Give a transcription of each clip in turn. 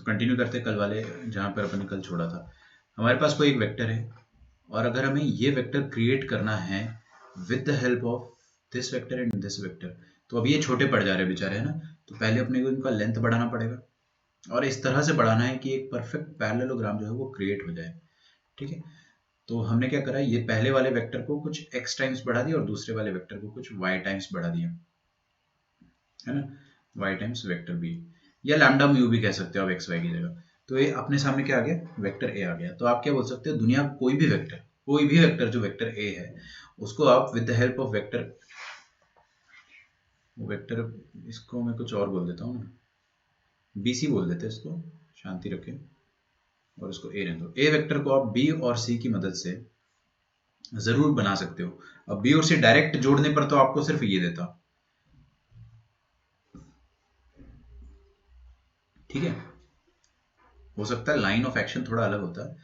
Continue करते कल वाले जहाँ पर अपन ने कल छोड़ा था। हमारे पास कोई एक वेक्टर है और अगर हमें ये वेक्टर क्रिएट करना है with the help of this vector and this vector, तो अब ये छोटे पड़ जा रहे हैं बेचारे, है ना। तो पहले अपने को इनका लेंथ बढ़ाना पड़ेगा और इस तरह से बढ़ाना है कि एक परफेक्ट पैरेललोग्राम जो है वो क्रिएट हो जाए। ठीक है, तो हमने क्या करा, ये पहले वाले वेक्टर को कुछ x टाइम्स बढ़ा दिया और दूसरे वाले वेक्टर को कुछ y टाइम्स बढ़ा दिया, है ना, y टाइम्स वेक्टर b, या लैम्डा म्यू भी कह सकते हो आप x y की जगह। तो ये अपने सामने क्या आ गया, वेक्टर a आ गया। तो आप क्या बोल सकते हो, दुनिया का कोई भी वेक्टर जो वेक्टर a है उसको आप with the help of vector, इसको मैं कुछ और बोल देता हूँ ना, bc बोल देते हैं इसको, शांति रखें, और इसको a रहने दो। a वेक्टर को आप b और c की मदद से जरूर बना सकते हो। अब b और c डायरेक्ट जोड़ने पर तो आपको सिर्फ ये देता, ठीक है। हो सकता है लाइन ऑफ एक्शन थोड़ा अलग होता है,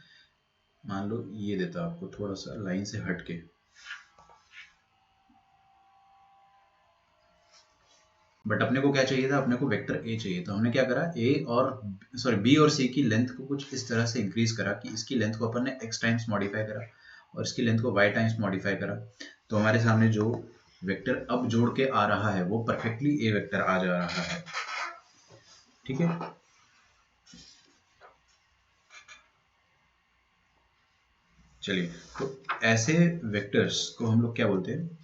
मान लो ये देता आपको थोड़ा सा लाइन से हट के, बट अपने को क्या चाहिए था, अपने को वेक्टर a चाहिए था। हमने क्या करा, b और c की लेंथ को कुछ इस तरह से इंक्रीज करा कि इसकी लेंथ को अपन ने x टाइम्स मॉडिफाई करा और इसकी लेंथ को y टाइम्स मॉडिफाई करा। तो हमारे सामने जो वेक्टर अब जोड़ के आ रहा है वो परफेक्टली a वेक्टर आ जा रहा है, ठीक है। चलिए, तो ऐसे वेक्टर्स को हम लोग क्या बोलते हैं,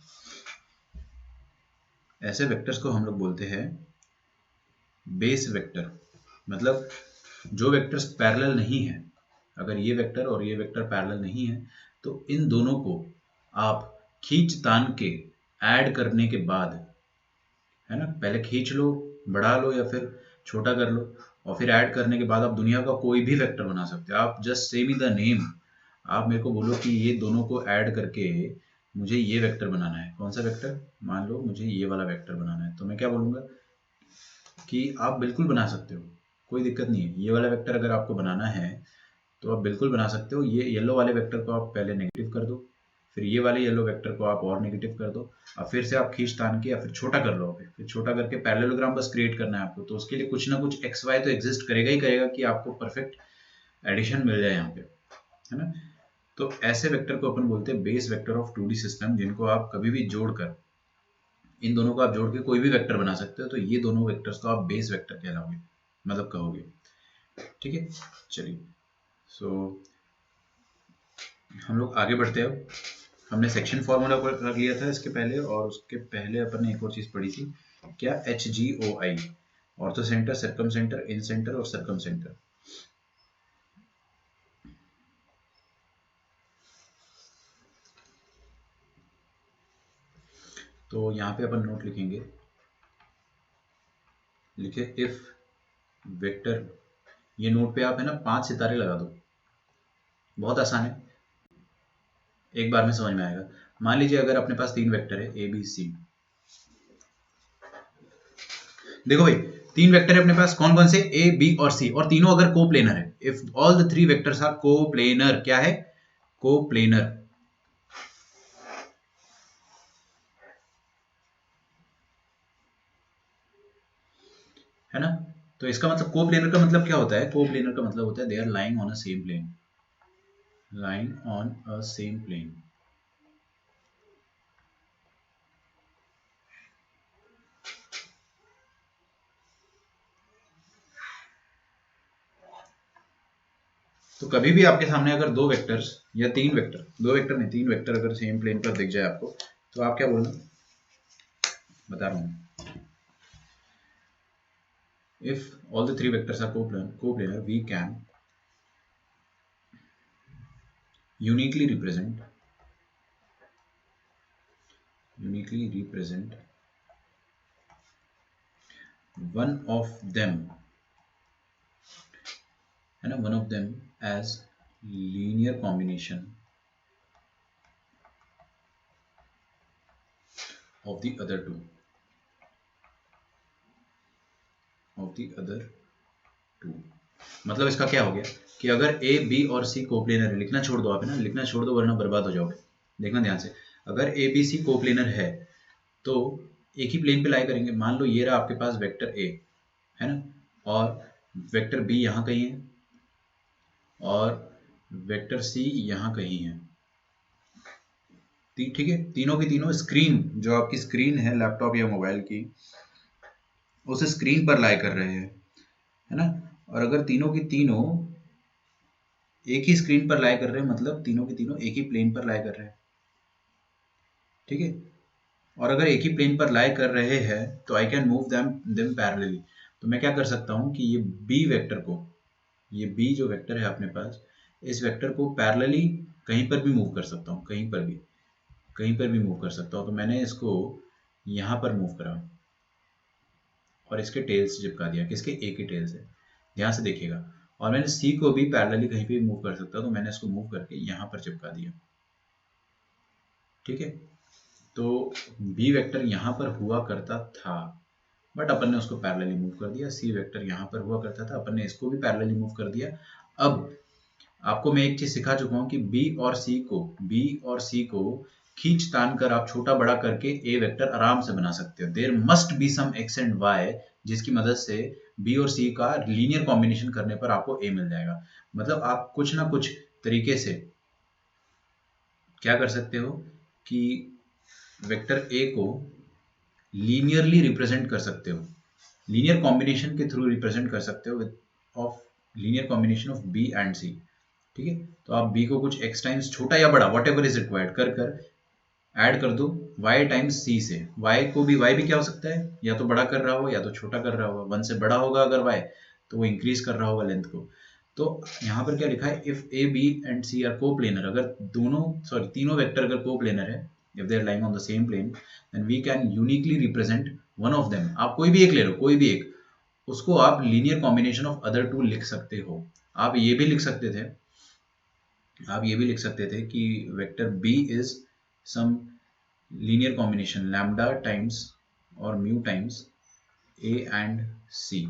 ऐसे वेक्टर्स को हम लोग बोलते हैं बेस वेक्टर। मतलब जो वेक्टर्स पैरेलल नहीं है, अगर ये वेक्टर और ये वेक्टर पैरेलल नहीं है तो इन दोनों को आप खींच तान के ऐड करने के बाद, है ना, पहले खींच लो, बढ़ा लो या फिर छोटा कर लो और फिर ऐड करने के बाद आप दुनिया का कोई भी वेक्टर बना सकते हो। आप just say me the name, आप मेरे को बोलो कि ये दोनों को ऐड करके मुझे ये वेक्टर बनाना है। कौन सा वेक्टर, मान लो मुझे ये वाला वेक्टर बनाना है, तो मैं क्या बोलूँगा कि आप बिल्कुल बना सकते हो, कोई दिक्कत नहीं है। ये वाला वेक्टर अगर आपको बनाना है तो आप बिल्कुल बना सकते हो। ये येलो वाले वेक्टर को आप पहले नेगेटिव कर दो, फिर ये वाले येलो वेक्टर को आप और नेगेटिव कर दो, और फिर से आप खींच तान के या फिर छोटा कर लो, फिर छोटा करके पैरेललोग्राम बस क्रिएट करना है आपको। तो उसके लिए कुछ ना कुछ एक्स वाई तो एग्जिस्ट करेगा ही करेगा कि आपको परफेक्ट एडिशन मिल जाए यहाँ पे, है ना। तो ऐसे वेक्टर को अपन बोलते हैं base vector of 2D system, जिनको आप कभी भी जोड़कर, इन दोनों को आप जोड़ के कोई भी वेक्टर बना सकते हो। तो ये दोनों वेक्टर्स को आप बेस वेक्टर कहलाओगे, मतलब कहोगे, ठीक है। चलिए, सो हम लोग आगे बढ़ते हैं। अब हमने सेक्शन फॉर्मूला रख लिया था इसके पहले, और उसके पहले अपन ने एक और चीज पढ़ी थी, क्या, HGOI, orthocentre, circumcentre, incentre और सर्कम सेंटर। तो यहाँ पे अपन नोट लिखेंगे, लिखे इफ वेक्टर, ये नोट पे आप है ना 5 सितारे लगा दो, बहुत आसान है, एक बार में समझ में आएगा। मान लीजिए अगर अपने पास 3 वेक्टर है A B C, देखो भाई 3 वेक्टर है अपने पास, कौन कौन से, A B और C, और तीनों अगर कोप्लेनर है, if all the 3 vectors are coplanar, क्या है, कोप्लेनर, है ना। तो इसका मतलब कोप्लेनर का मतलब क्या होता है, कोप्लेनर का मतलब होता है they are lying on a same plane, lying on a same plane. तो कभी भी आपके सामने अगर 2 वेक्टर्स या 3 वेक्टर, 2 वेक्टर नहीं 3 वेक्टर अगर सेम प्लेन पर दिख जाए आपको, तो आप क्या बोलना, बता रहा हूँ, if all the 3 vectors are coplanar, we can uniquely represent one of them, है ना, one of them as linear combination of the other two, मतलब इसका क्या हो गया कि अगर A B और C कोप्लेनर है, लिखना छोड़ दो आप, है ना, लिखना छोड़ दो वरना बर्बाद हो जाओगे। देखना ध्यान से, अगर A B C कोप्लेनर है तो एक ही प्लेन पे लाई करेंगे। मान लो ये रहा आपके पास वेक्टर A, है ना, और वेक्टर बी यहाँ कहीं है और वेक्टर सी यहाँ कहीं है। ठीक है, तीनों की तीनों स्क्रीन, जो आपकी स्क्रीन है लैपटॉप या मोबाइल की, उस स्क्रीन पर लाई कर रहे हैं, है ना। और अगर तीनों की तीनों एक ही स्क्रीन पर लाई कर रहे हैं, मतलब तीनों की तीनों एक ही प्लेन पर लाई कर रहे हैं, ठीक है। और अगर एक ही प्लेन पर लाई कर रहे हैं तो I can move them parallelly. तो मैं क्या कर सकता हूँ कि ये बी वेक्टर को, ये बी जो वेक्टर है अपने पास, इस वेक्टर को पैरेलली कहीं पर भी मूव कर सकता हूँ, कहीं पर भी मूव कर सकता हूँ। तो मैंने इसको यहाँ पर मूव करा और इसके टेल से चिपका दिया, किसके, ए के टेल से, ध्यान से देखिएगा। और मैंने सी को भी पैरेलली कहीं पे मूव कर सकता, तो मैंने इसको मूव करके यहाँ पर चिपका दिया, ठीक है। तो बी वेक्टर यहाँ पर हुआ करता था, बट अपन ने उसको पैरेलली मूव कर दिया। सी वेक्टर यहाँ पर हुआ करता था, अपन ने इसको भी पैरेलली मूव कर दिया। अब आपको मैं एक चीज सिखा चुका हूँ कि बी और सी को खींच तान कर आप छोटा बड़ा करके ए वेक्टर आराम से बना सकते हो। There must be some X and Y जिसकी मदद से बी और सी का लीनियर कॉम्बिनेशन करने पर आपको ए मिल जाएगा। मतलब आप कुछ ना कुछ तरीके से क्या कर सकते हो कि वेक्टर ए को लीनियरली रिप्रेजेंट कर सकते हो, लीनियर कॉम्बिनेशन के थ्रू रिप्रेजेंट कर सकते हो, with of linear combination of B and C, ठीक है। तो आप बी को कुछ एक्स टाइम्स छोटा या बड़ा वट एवर इज रिक्वायर्ड कर कर ऐड कर दो y टाइम्स सी से। y भी क्या हो सकता है, या तो बड़ा कर रहा हो या तो छोटा कर रहा होगा। 1 से बड़ा होगा अगर y, तो वो इंक्रीज कर रहा होगा लेंथ को। तो यहाँ पर क्या लिखा है, if A B and C are coplanar, अगर तीनों वेक्टर अगर को प्लेनर है, if they are lying on the same plane, then we can uniquely represent one of them. आप कोई भी एक ले लो, कोई भी एक, उसको आप linear combination of other two लिख सकते हो। आप ये भी लिख सकते थे, कि vector B is some linear combination lambda times और mu times A and C.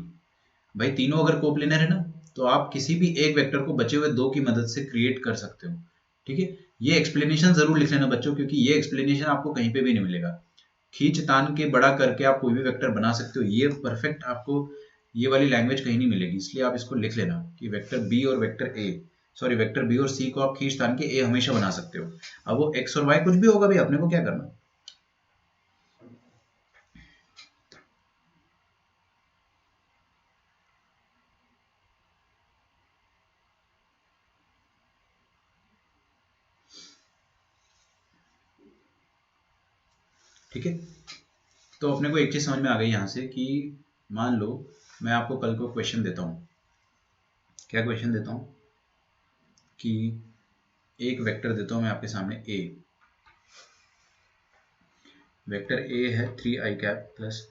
भाई तीनों अगर कोप्लेनर है ना, तो आप किसी भी एक वेक्टर को बचे हुए दो की मदद से क्रिएट कर सकते हो, ठीक है। ये एक्सप्लेनेशन जरूर लिख लेना बच्चों, क्योंकि ये एक्सप्लेनेशन आपको कहीं पे भी नहीं मिलेगा। खींच तान के बड़ा करके आप कोई भी वेक्टर बना सकते हो, ये परफेक्ट आपको ये वाली लैंग्वेज कहीं नहीं मिलेगी। इसलिए आप इसको लिख लेना कि वेक्टर बी और सी को आप खींच तान के ए हमेशा बना सकते हो। अब वो एक्स और वाई कुछ भी होगा भाई, अपने को क्या करना। ठीक है, तो अपने को एक चीज समझ में आ गई यहाँ से कि मान लो मैं आपको कल को क्वेश्चन देता हूँ, क्या क्वेश्चन देता हूँ कि एक वेक्टर देता हूँ मैं आपके सामने ए, वेक्टर ए है 3i cap plus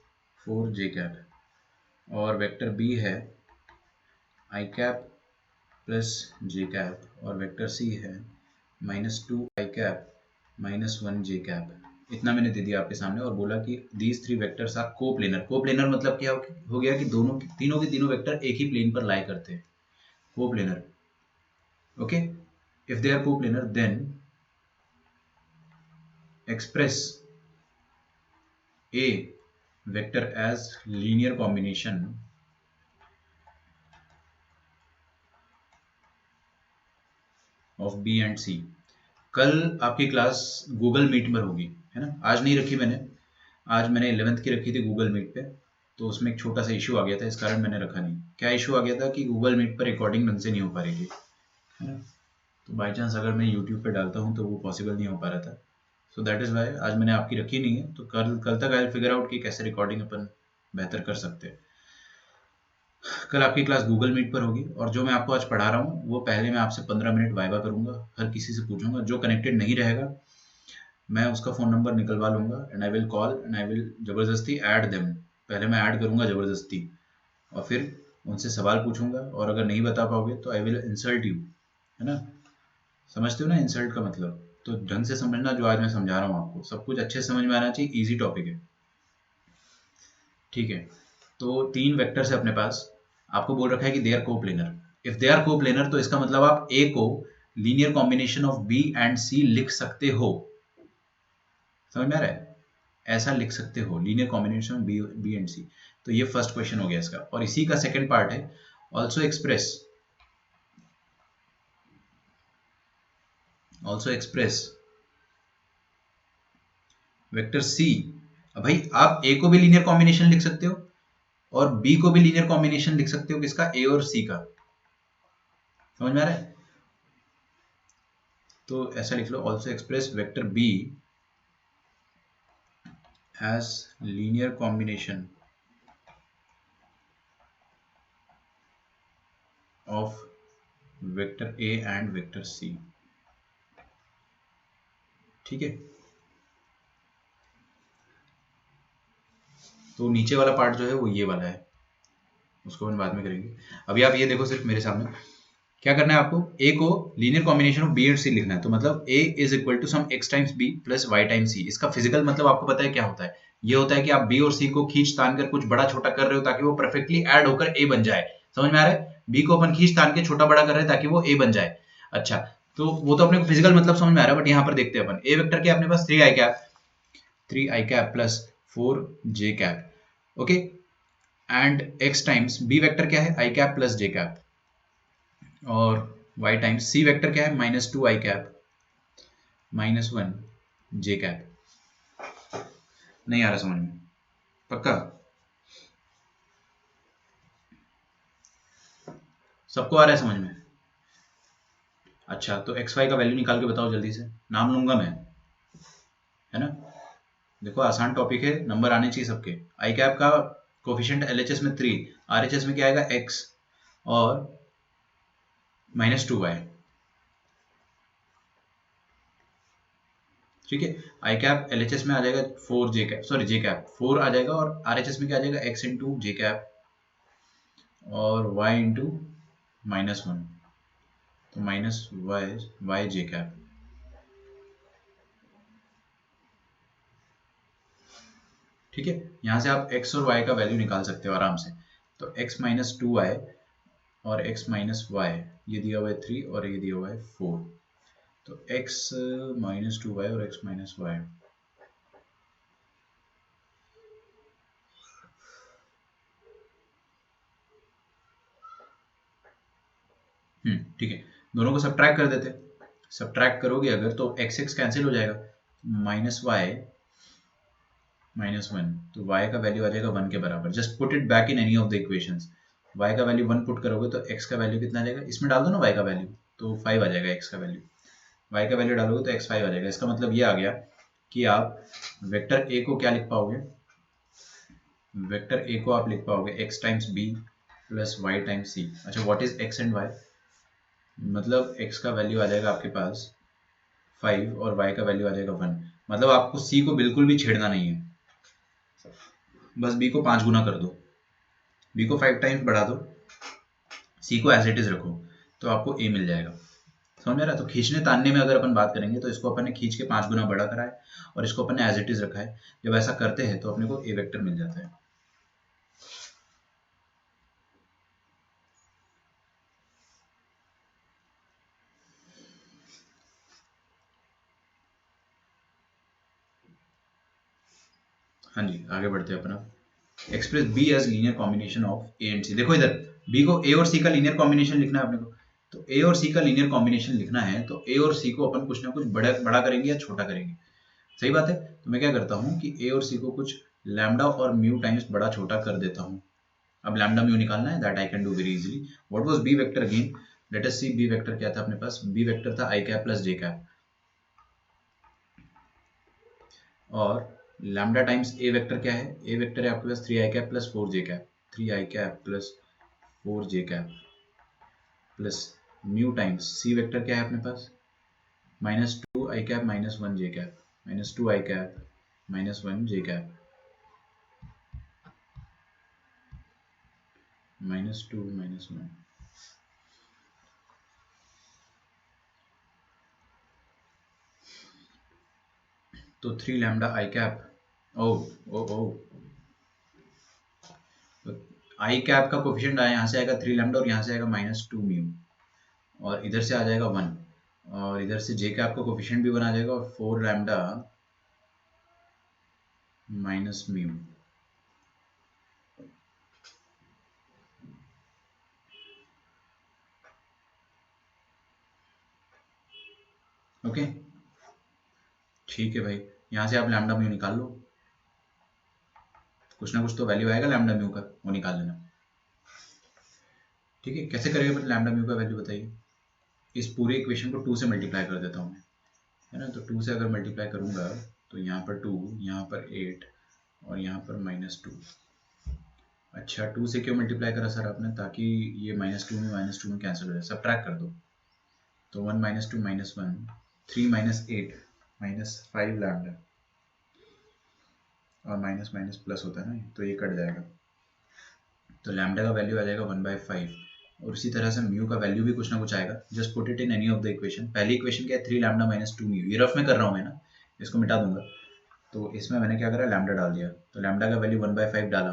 4j cap, और वेक्टर बी है i cap plus j cap, और वेक्टर सी है -2i कैप -1j कैप। इतना मैंने दे दिया आपके सामने और बोला कि these three vectors are coplanar. Coplanar मतलब क्या हो गया कि तीनों के तीनों वेक्टर एक ही प्लेन पर लाई करते हैं, coplanar. Okay, if they are coplanar then express a vector as linear combination of b and c। कल आपकी क्लास गूगल मीट पर होगी, है ना। आज नहीं रखी मैंने, आज मैंने 11th की रखी थी गूगल मीट पे, तो उसमें एक छोटा सा इशू आ गया था, इस कारण मैंने रखा नहीं। क्या इशू आ गया था कि गूगल मीट पर रिकॉर्डिंग ढंग से नहीं हो पा रही थी, है ना। तो बाई चांस अगर मैं यूट्यूब पे डालता हूँ तो वो पॉसिबल नहीं हो पा रहा था, सो दैट इज़ वाई आज मैंने आपकी रखी नहीं है। तो कल तक आई फिगर आउट कि कैसे रिकॉर्डिंग अपन बेहतर कर सकते हैं। कल आपकी क्लास गूगल मीट पर होगी, और जो मैं आपको आज पढ़ा रहा हूँ वो पहले मैं आपसे 15 मिनट वाइवा करूंगा, हर किसी से पूछूंगा। जो कनेक्टेड नहीं रहेगा मैं उसका फ़ोन नंबर निकलवा लूंगा and I will call and I will ज़बरदस्ती ऐड देम। पहले मैं ऐड करूंगा ज़बरदस्ती, और फिर उनसे सवाल पूछूंगा, और अगर नहीं बता पाओगे तो आई विल इंसल्ट यू, है ना। समझते हो ना इंसल्ट का मतलब। तो ढंग से समझना जो आज मैं समझा रहा हूँ आपको, सब कुछ अच्छे से समझ में आना चाहिए, ईजी टॉपिक है, ठीक है। तो तीन वेक्टर्स है अपने पास, आपको बोल रखा है कि they are coplanar. If they are coplanar तो इसका मतलब आप ए को linear combination of B and C लिख सकते हो। समझ में आ रहा है, ऐसा लिख सकते हो linear combination of B and C. तो ये फर्स्ट क्वेश्चन हो गया इसका, और इसी का सेकंड पार्ट है ऑल्सो एक्सप्रेस वेक्टर सी। अब भाई आप ए को भी लीनियर कॉम्बिनेशन लिख सकते हो और बी को भी लीनियर कॉम्बिनेशन लिख सकते हो, किसका, ए और सी का। समझ में आ रहा है? तो ऐसा लिख लो, also express vector B as linear combination of vector A and vector C. ठीक है, तो नीचे वाला पार्ट जो है वो ये वाला है, उसको हम बाद में करेंगे। अभी आप ये देखो सिर्फ मेरे सामने, क्या करना है आपको, ए को linear combination of B and C लिखना है। तो मतलब A is equal to some X times B plus Y times C. इसका फिजिकल मतलब आपको पता है क्या होता है? ये होता है कि आप बी और सी को खींच तान कर कुछ बड़ा छोटा कर रहे हो ताकि वो परफेक्टली ऐड होकर ए बन जाए। समझ में आ रहा है? बी को अपन खींच तान के छोटा बड़ा कर रहे हैं ताकि वो ए बन जाए। अच्छा, तो वो तो अपने को फिजिकल मतलब समझ में आ रहा है, बट यहाँ पर देखते हैं अपन। ए वेक्टर क्या, अपने पास 3 i plus 4j cap, okay. And X times B vector क्या है, I cap plus J cap, और y टाइम्स सी वेक्टर क्या है, -2 i कैप -1 j कैप। नहीं आ रहा समझ में? पक्का सबको आ रहा है समझ में? अच्छा, तो एक्स वाई का वैल्यू निकाल के बताओ जल्दी से, नाम लूंगा मैं, है ना। देखो आसान टॉपिक है, नंबर आने चाहिए सबके। आई कैप का कोफिशिएंट एलएचएस में 3, आरएचएस में क्या आएगा, x, और -2y। ठीक है, आई कैप एलएचएस में आ जाएगा 4j कैप, सॉरी जे कैप 4 आ जाएगा, और आरएचएस में क्या आ जाएगा, x इंटू जे कैप और y इंटू -1, तो -y जे कैप। ठीक है, यहाँ से आप x और y का वैल्यू निकाल सकते हो आराम से। तो x -2y और x -y, ये दिया हुआ है 3 और ये दिया हुआ है 4। तो x -2y और x -y, ठीक है, दोनों को सब्ट्रैक्ट कर देते। सब्ट्रैक्ट करोगे अगर तो x कैंसिल हो जाएगा, -y -1, तो y का वैल्यू आ जाएगा 1 के बराबर। Just put it back in any of the equations. y का वैल्यू 1 पुट करोगे तो x का वैल्यू कितना आ जाएगा, इसमें डाल दो ना y का वैल्यू, तो 5 आ जाएगा x का वैल्यू। y का वैल्यू डालोगे तो x 5 आ जाएगा। इसका मतलब ये आ गया कि आप वेक्टर a को क्या लिख पाओगे, वेक्टर a को आप लिख पाओगे x times b plus y times c। अच्छा, what is x and y? मतलब x का वैल्यू आ जाएगा आपके पास 5 और y का वैल्यू आ जाएगा 1। मतलब आपको c को बिल्कुल भी छेड़ना नहीं है, बस b को 5 गुना कर दो, b को 5 टाइम्स बढ़ा दो, c को एज इट इज रखो, तो आपको a मिल जाएगा। समझ में आ रहा है? तो खींचने तानने में अगर अपन बात करेंगे तो इसको अपन ने खींच के 5 गुना बड़ा करा है और इसको अपन ने एज इट इज रखा है। जब ऐसा करते हैं तो अपने को a वेक्टर मिल जाता है। हाँ जी, आगे बढ़ते हैं अपना। Express B as linear combination of A and C. देखो इधर, बी को ए और सी का लीनियर कॉम्बिनेशन लिखना है अपने को। तो ए और सी का लीनियर कॉम्बिनेशन लिखना है तो ए और सी को अपन कुछ ना कुछ बड़ा बड़ा करेंगे या छोटा करेंगे। सही बात है। तो मैं क्या करता हूँ कि ए और सी को कुछ लैम्डा और म्यू टाइम्स बड़ा छोटा कर देता हूँ। अब लैम्डा म्यू निकालना है, that I can do very easily. What was B vector again? Let us see, B vector क्या था अपने पास? बी वेक्टर था I cap plus J cap, और लैम्डा टाइम्स ए वेक्टर क्या है? ए वेक्टर है आपके पास 3 i cap plus 4j cap, 3 i cap plus 4j cap plus mu times C vector क्या है अपने पास? -2 i cap -1 j cap, -2 i cap -1 j cap, -2 -1। तो 3 लैम्डा आई कैप, ओ ओ ओ, आई कैप का कोफिशिएंट आया, यहाँ से आएगा 3 लैम्डा और यहाँ से आएगा -2 म्यू, और इधर से आ जाएगा 1, और इधर से जे कैप का कोफिशिएंट भी 1 आ जाएगा, और 4 लैम्डा माइनस म्यू। ओके ठीक है भाई, यहाँ से आप लैम्डा म्यू निकाल लो, कुछ ना कुछ तो वैल्यू आएगा लैम्डा म्यू का, वो निकाल लेना। ठीक है, कैसे करेंगे फिर लैम्डा म्यू का वैल्यू बताइए। इस पूरे इक्वेशन को 2 से मल्टीप्लाई कर देता हूँ मैं, है ना। तो 2 से अगर मल्टीप्लाई करूंगा तो यहाँ पर 2, यहाँ पर 8 और यहाँ पर -2। अच्छा 2 से क्यों मल्टीप्लाई करा सर आपने, ताकि ये -2 में -2 में कैंसिल हो जाए, सब्ट्रैक्ट कर दो। तो 1 - 2 -1, 3 - 8 -5 लैम्डा, और माइनस माइनस प्लस होता है ना, तो ये कट जाएगा। तो लैम्डा का वैल्यू आ जाएगा 1/5, और इसी तरह से म्यू का वैल्यू भी कुछ ना कुछ आएगा। Just put it in any of the equation. पहली इक्वेशन क्या है, 3 लैम्डा -2 म्यू, ये रफ में कर रहा हूँ मैं ना, इसको मिटा दूंगा। तो इसमें मैंने क्या करा, लैम्डा डाल दिया, तो लैम्डा का वैल्यू 1/5 डाला,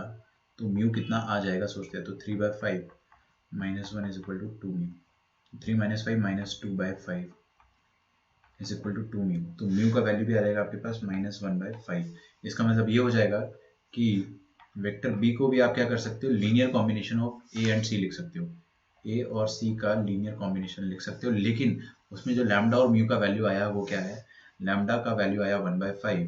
तो म्यू कितना आ जाएगा सोचते हैं, तो 3/5 -1 is equal to 2 mu. 3 - 5 - 2/5 is equal to 2 mu. तो म्यू का वैल्यू भी आ जाएगा आपके पास -1/5। इसका मतलब ये हो जाएगा कि वेक्टर बी को भी आप क्या कर सकते हो, linear combination of A and C लिख सकते हो, ए और सी का लीनियर कॉम्बिनेशन लिख सकते हो। लेकिन उसमें जो लैम्डा और म्यू का वैल्यू आया वो क्या है, लैम्डा का वैल्यू आया 1/5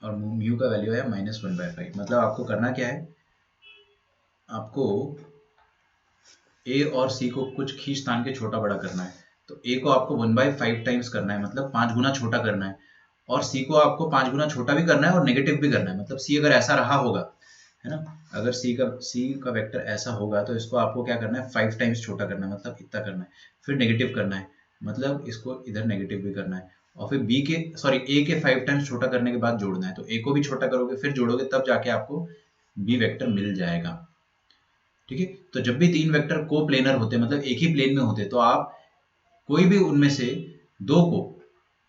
और म्यू का वैल्यू आया -1/5। मतलब आपको करना क्या है, आपको ए और सी को कुछ खींच तान के छोटा बड़ा करना है। तो ए को आपको 1/5 टाइम्स करना है, मतलब 5 गुना छोटा करना है, और सी को आपको 5 गुना छोटा भी करना है और नेगेटिव भी करना है। मतलब सी अगर ऐसा रहा होगा, है ना, अगर सी का वेक्टर ऐसा होगा तो इसको आपको क्या करना है, 5 टाइम्स छोटा करना है, मतलब इतना करना है, फिर नेगेटिव करना है, मतलब इसको इधर नेगेटिव भी करना है, और फिर ए के 5 टाइम्स छोटा करने के बाद जोड़ना है। तो ए को भी छोटा करोगे फिर जोड़ोगे, तब जाके आपको बी वेक्टर मिल जाएगा। ठीक है, तो जब भी 3 वेक्टर को प्लेनर होते हैं, मतलब एक ही प्लेन में होते, तो आप कोई भी उनमें से 2 को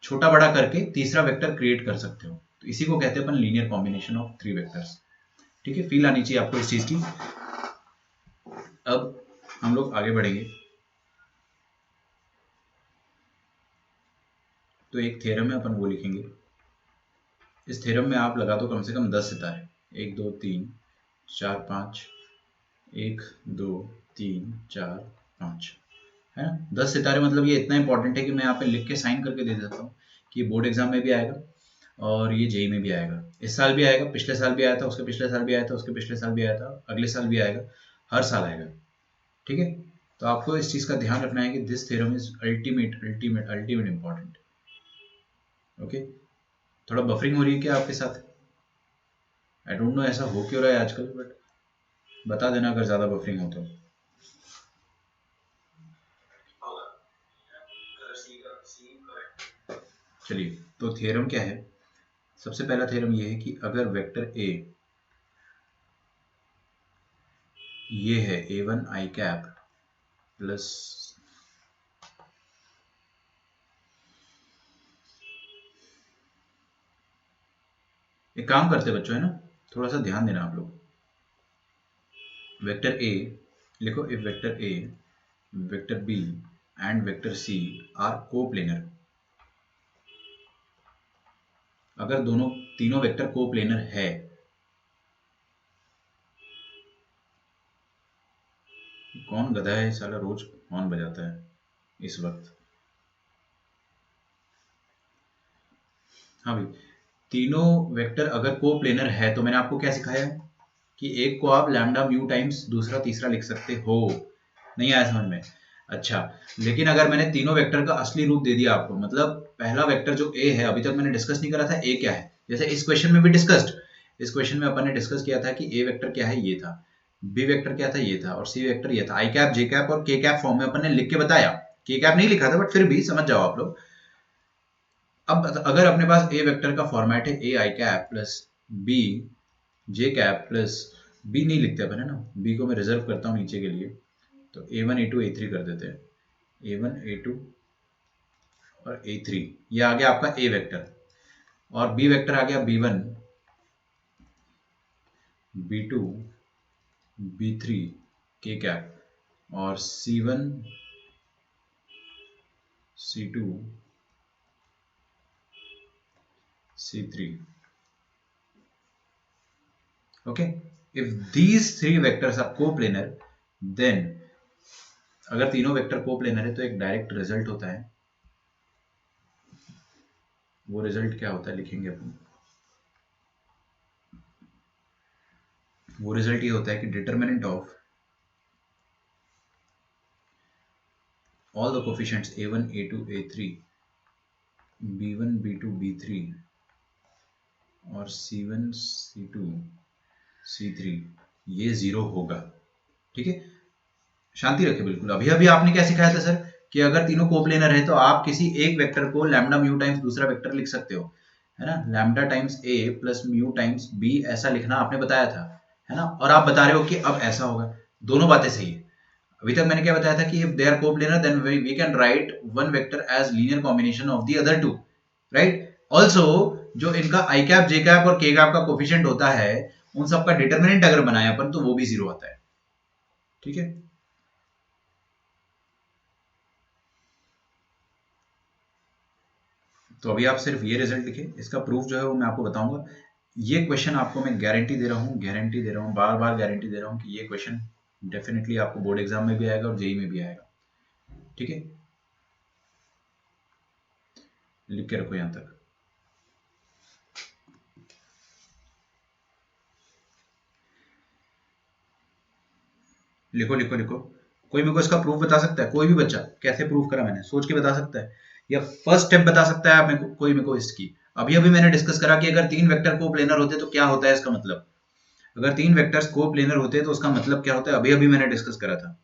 छोटा बड़ा करके तीसरा वेक्टर क्रिएट कर सकते हो। तो इसी को कहते हैं अपन लीनियर कॉम्बिनेशन ऑफ 3 वेक्टर्स। ठीक है, फील आनी चाहिए आपको इस चीज की। अब हम लोग आगे बढ़ेंगे। तो एक थ्योरम है, अपन वो लिखेंगे। इस थ्योरम में आप लगा दो कम से कम 10 सितारे, 1 2 3 4 5, 1 2 3 4 5, है ना। 10 सितारे, मतलब ये इतना इंपॉर्टेंट है कि मैं यहाँ पे लिख के साइन करके दे देता हूँ कि ये बोर्ड एग्जाम में भी आएगा और ये जेई में भी आएगा। इस साल भी आएगा, पिछले साल भी आया था, उसके पिछले साल भी आया था, उसके पिछले साल भी आया था, अगले साल भी आएगा, हर साल आएगा। ठीक है, तो आपको इस चीज का ध्यान रखना है कि this theorem is ultimate ultimate ultimate important. Okay, थोड़ा बफरिंग हो रही है क्या आपके साथ, आई डोंट नो ऐसा हो क्यों रहा है आजकल, बट बता देना अगर ज्यादा बफरिंग हो तो। चलिए, तो थ्योरम क्या है, सबसे पहला थ्योरम ये है कि अगर वेक्टर ए ये है a1 i कैप प्लस एक काम करते बच्चों, है ना, थोड़ा सा ध्यान देना आप लोग। वेक्टर ए लिखो, if vector A, vector B and vector C are coplanar. अगर दोनों तीनों वेक्टर कोप्लेनर है, कौन गधा है साला, रोज हॉर्न बजाता है इस वक्त। हाँ भाई, तीनों वेक्टर अगर कोप्लेनर है तो मैंने आपको क्या सिखाया कि एक को आप लैम्डा म्यू टाइम्स दूसरा तीसरा लिख सकते हो। नहीं आया समझ में? अच्छा, लेकिन अगर मैंने तीनों वेक्टर का असली रूप दे दिया आपको, मतलब पहला वेक्टर जो ए है, अभी तक मैंने डिस्कस नहीं करा था ए क्या है, जैसे इस क्वेश्चन में भी डिस्कस्ड, इस क्वेश्चन में अपन ने डिस्कस किया था कि ए वेक्टर क्या है, ये था, बी वेक्टर क्या था, ये था, और सी वेक्टर ये था। आई कैप, जे कैप और के कैप फॉर्म में अपन ने लिख के बताया, के कैप नहीं लिखा था बट फिर भी समझ जाओ आप लोग। अब अगर अपने पास ए वेक्टर का फॉर्मेट है A I cap plus B J cap plus B नहीं लिखते अपन, है ना, बी को मैं रिजर्व करता हूँ नीचे के लिए, तो a1 a2 a3 कर देते हैं, a1 a2 और a3, ये आ गया आपका a वेक्टर, और b वेक्टर आ गया b1 b2 b3 k cap, और c1 c2 c3। okay, if these three vectors are coplanar, then अगर तीनों वेक्टर कोप्लेनर है तो एक डायरेक्ट रिजल्ट होता है वो रिजल्ट क्या होता है लिखेंगे अपन। वो रिजल्ट ये होता है कि determinant of all the coefficients a1 a2 a3 b1 b2 b3 और c1 c2 c3 ये 0 होगा। ठीक है, शांति रखे बिल्कुल। अभी अभी आपने क्या सिखाया था सर कि अगर तीनों कोप्लेनर है तो आप किसी एक वेक्टर को लैम्डा म्यू टाइम्स दूसरा वेक्टर लिख सकते हो, है ना। लैम्डा टाइम्स ए प्लस म्यू टाइम्स बी ऐसा लिखना आपने बताया था, है ना। और आप बता रहे हो कि अब ऐसा होगा। दोनों बातें सही है। अभी तक मैंने क्या बताया था कि if they are coplanar then we can write one vector as linear combination of the other two, right? Also जो इनका i cap j cap और k cap का कोफिशिएंट होता है उन सब का डिटरमिनेंट अगर बनाए अपन तो वो भी 0 आता है। ठीक है, तो अभी आप सिर्फ ये रिजल्ट लिखे, इसका प्रूफ जो है वो मैं आपको बताऊंगा। ये क्वेश्चन आपको मैं गारंटी दे रहा हूँ, गारंटी दे रहा हूँ, बार बार गारंटी दे रहा हूँ कि ये क्वेश्चन डेफिनेटली आपको बोर्ड एग्जाम में भी आएगा और जेई में भी आएगा। ठीक है, लिख के रखो यहां तक। लिखो लिखो लिखो। कोई मेरे को इसका प्रूफ बता सकता है? कोई भी बच्चा कैसे प्रूफ करा मैंने, सोच के बता सकता है, या फर्स्ट स्टेप बता सकता है आप मेरे को, कोई मेरे को इसकी। अभी अभी मैंने डिस्कस करा कि अगर तीन वेक्टर को प्लेनर होते तो क्या होता है इसका मतलब। अगर तीन वेक्टर्स को प्लेनर होते तो उसका मतलब क्या होता है, अभी अभी मैंने डिस्कस करा था।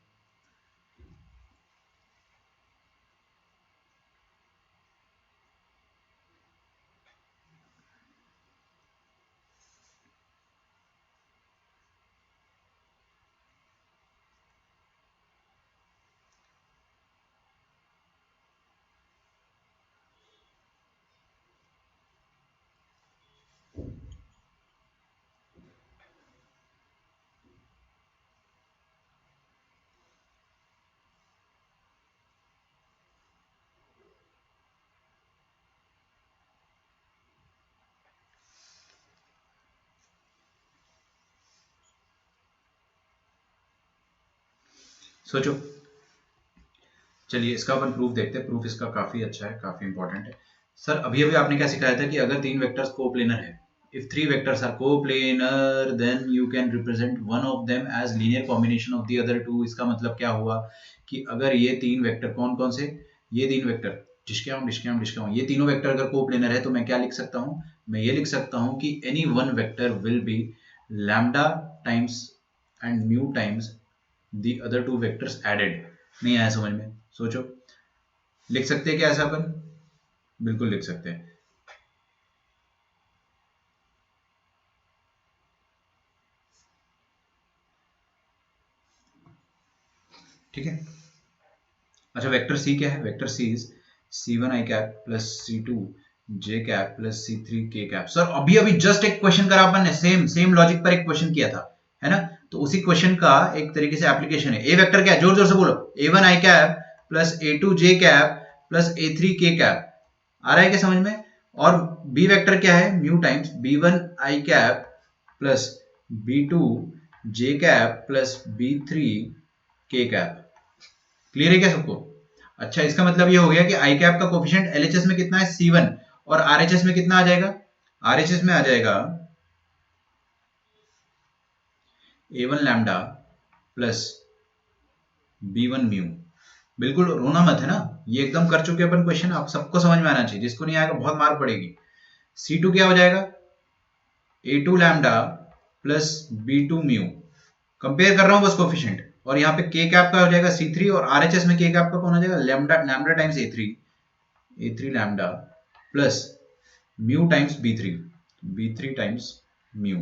सोचो, चलिए इसका अपन प्रूफ देखते हैं। प्रूफ इसका काफी अच्छा है, काफी इंपॉर्टेंट है। सर अभी अभी आपने क्या सिखाया था कि अगर तीन वेक्टर्स कोप्लेनर है, if three vectors are coplanar then you can represent one of them as linear combination of the other two। इसका मतलब क्या हुआ कि अगर ये तीन वेक्टर कौन कौन से, ये तीन वेक्टर डिस्क्याम डिस्क्याम डिस्क्याम, ये तीनों वेक्टर अगर कोप्लेनर है तो मैं क्या लिख सकता हूँ, मैं ये लिख सकता हूँ कि any one vector will be lambda times and mu times the other two vectors added। नहीं आया समझ में? सोचो, लिख सकते हैं क्या ऐसा अपन? बिल्कुल लिख सकते हैं। ठीक है, अच्छा वेक्टर सी क्या है? Vector C is c1 i cap plus c2 j cap plus c3 k cap. Sir अभी अभी जस्ट एक क्वेश्चन करा अपन ने, सेम सेम लॉजिक पर एक क्वेश्चन किया था, है ना। तो उसी क्वेश्चन का एक तरीके से एप्लीकेशन है। ए वेक्टर क्या है, जोर जोर से बोलो। a1 i cap plus a2 j cap plus a3 k cap. आ रहा है क्या समझ में? और बी वेक्टर क्या है, mu times b1 i cap plus b2 j cap plus b3 k cap. Clear है क्या सबको? अच्छा, इसका मतलब ये हो गया कि आई कैप का कोफिशिएंट एलएचएस में कितना है, C1, और आरएचएस में कितना आ जाएगा, आरएचएस में आ जाएगा A1 lambda plus B1 mu. बिल्कुल रोना मत, है ना। ये एकदम कर चुके अपन क्वेश्चन, आप सबको समझ में आना चाहिए, जिसको नहीं आएगा बहुत मार पड़ेगी। C2 क्या हो जाएगा, A2 lambda plus B2 mu. Compare कर रहा हूं बस कोफिशिएंट। और यहाँ पे K कैप का हो जाएगा C3, और आरएचएस में K कैप का कौन हो जाएगा, lambda lambda times A3 lambda plus mu times B3 times mu.